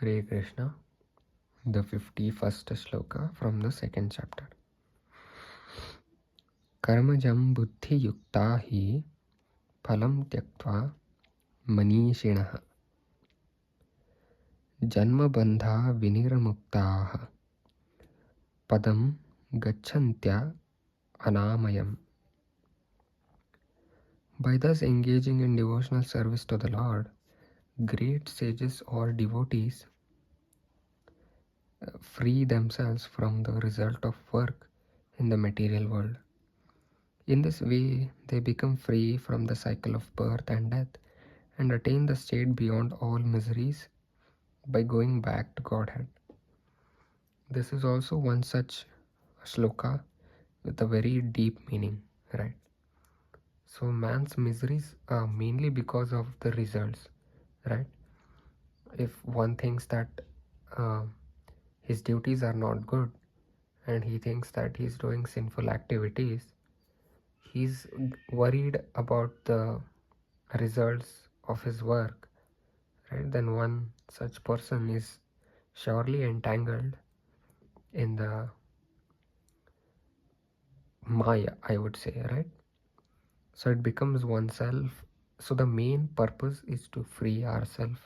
Hare Krishna, the 51st Shloka from the second chapter. Karmajam buddhi yukta hi phalam tyaktva manishinaha janma bandha vinirmuktaha padam gacchantya anamayam. By thus engaging in devotional service to the Lord, great sages or devotees free themselves from the result of work in the material world. In this way, they become free from the cycle of birth and death and attain the state beyond all miseries by going back to Godhead. This is also one such shloka with a very deep meaning, right? So man's miseries are mainly because of the results, right? If one thinks that uh, his duties are not good and he thinks that he's doing sinful activities, he's worried about the results of his work, right? Then one such person is surely entangled in the Maya, I would say, right? So it becomes oneself. So the main purpose is to free ourselves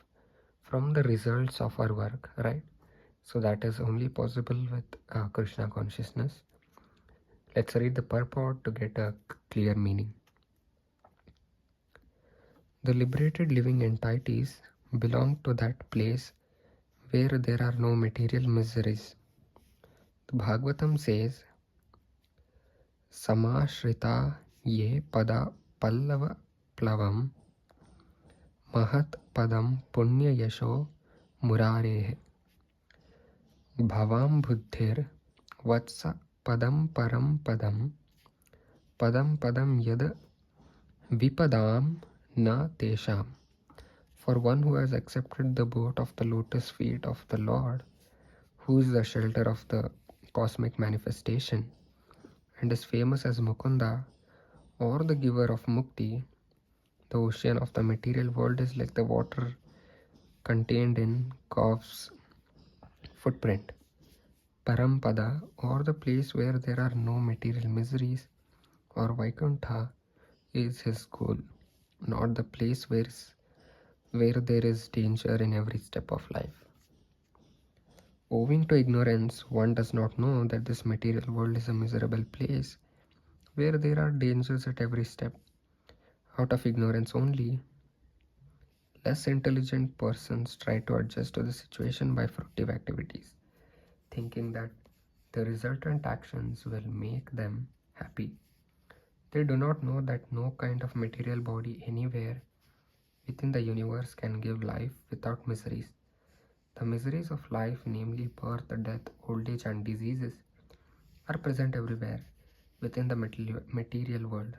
from the results of our work, right? So that is only possible with Krishna consciousness. Let's read the purport to get a clear meaning. The liberated living entities belong to that place where there are no material miseries. The Bhagavatam says, Samashrita ye pada pallava plavam mahat padam punya yasho murarehe bhavam buddhir vatsa padam param padam padam padam yad vipadam na tesham. For one who has accepted the boat of the lotus feet of the Lord, who is the shelter of the cosmic manifestation and is famous as Mukunda, or the giver of Mukti, the ocean of the material world is like the water contained in calf's footprint. Parampada, or the place where there are no material miseries, or Vaikuntha, is his goal, not the place where there is danger in every step of life. Owing to ignorance, one does not know that this material world is a miserable place where there are dangers at every step. Out of ignorance only, less intelligent persons try to adjust to the situation by fruitive activities, thinking that the resultant actions will make them happy. They do not know that no kind of material body anywhere within the universe can give life without miseries. The miseries of life, namely birth, death, old age, and diseases, are present everywhere within the material world.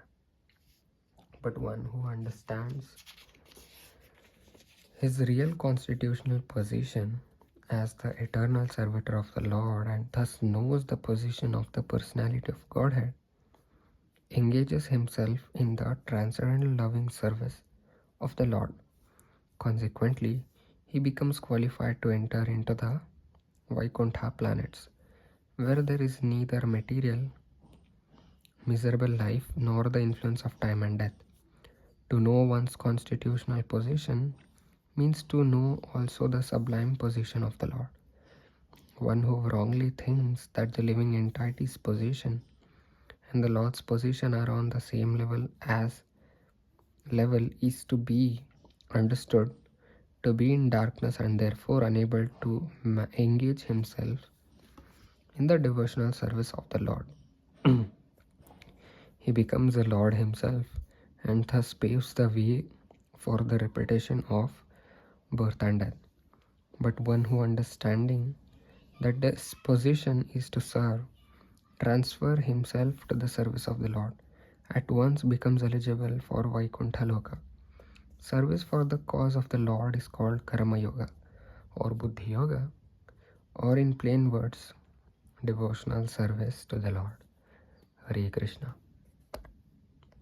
But one who understands his real constitutional position as the eternal servitor of the Lord and thus knows the position of the personality of Godhead, engages himself in the transcendental loving service of the Lord. Consequently, he becomes qualified to enter into the Vaikuntha planets, where there is neither material, miserable life nor the influence of time and death. To know one's constitutional position means to know also the sublime position of the Lord. One who wrongly thinks that the living entity's position and the Lord's position are on the same level is to be understood to be in darkness and therefore unable to engage himself in the devotional service of the Lord. He becomes the Lord himself and thus paves the way for the repetition of birth and death. But one who understanding that this position is to serve, transfer himself to the service of the Lord, at once becomes eligible for Vaikuntha Loka. Service for the cause of the Lord is called Karma Yoga or Buddhi Yoga, or in plain words, devotional service to the Lord. Hare Krishna.